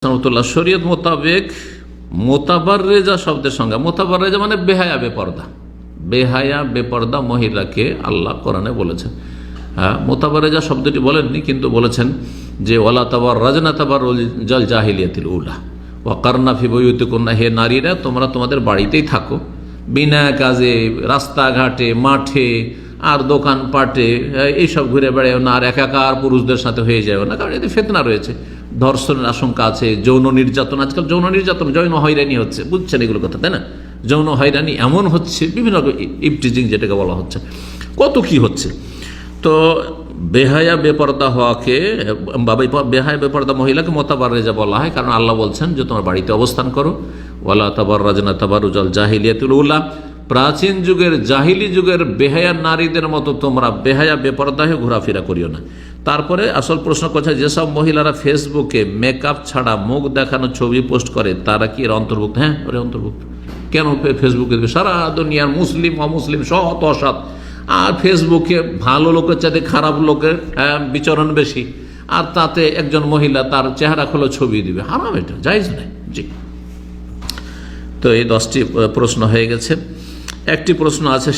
রহমতুল্লাহ, শরীয়ত মোতাবেক মোতাবাররেজা শব্দের সংজ্ঞা, মোতাবাররেজা মানে বেহায়া বেপর্দা, বেহায়া বেপর্দা মহিলাকে আল্লাহ কোরআনে বলেছেন। হ্যাঁ, মোতাবাররেজা শব্দটি বলেননি, কিন্তু বলেছেন যে ওয়ালা তাবাররাজনা তাবাররুজাল জাহিলিয়াতিল উলা ওয়াকারনা ফি বুয়ুতিকুন্না, হে নারীরা তোমরা তোমাদের বাড়িতেই থাকো, বিনা কাজে রাস্তাঘাটে মাঠে আর দোকানপাটে এইসব ঘুরে বেড়াও না, আর একাকার পুরুষদের সাথে হয়ে যাও না, কারণ এতে ফিতনা রয়েছে, ধর্ষণের আশঙ্কা আছে, যৌন নির্যাতন, আজকাল যৌন নির্যাতন, যৌন হয়রানি হচ্ছে, বুঝছেন এগুলো কথা, তাই না? যৌন হয়রানি এমন হচ্ছে, বিভিন্ন ইপটিজিং যেটাকে বলা হচ্ছে, কত কি হচ্ছে। তো বেহায়া বেপর্দা হওয়াকে, বেহায়া বেপর্দা মহিলাকে মোতাবাররেজা বলা হয়, কারণ আল্লাহ বলছেন যে তোমার বাড়িতে অবস্থান করো, ওয়ালা তাবাররাজনা তাবাররুজাল জাহিলিয়াতিল উলা, প্রাচীন যুগের জাহিলি যুগের বেহায়া নারীদের মতো তোমরা বেহায়া বেপর্দা হয়ে ঘোরাফেরা করিও না। তারপরে আসল প্রশ্ন করছে, যেসব মহিলারা ফেসবুকে মেকআপ ছাড়া মুখ দেখানো ছবি পোস্ট করে তারা কি এর অন্তর্ভুক্ত? হ্যাঁ, ওর অন্তর্ভুক্ত। কেন? ফেসবুকে সারা দুনিয়ার মুসলিম অমুসলিম সৎ অসৎ, আর ফেসবুকে ভালো লোকের চাইতে খারাপ লোকের বিচরণ বেশি, আর তাতে একজন মহিলা তার চেহারা খোলা ছবি দিবে, হারাম, এটা জায়েজ নাই। জি, তো এই 10টি প্রশ্ন হয়ে গেছে। একটি প্রশ্ন আছে।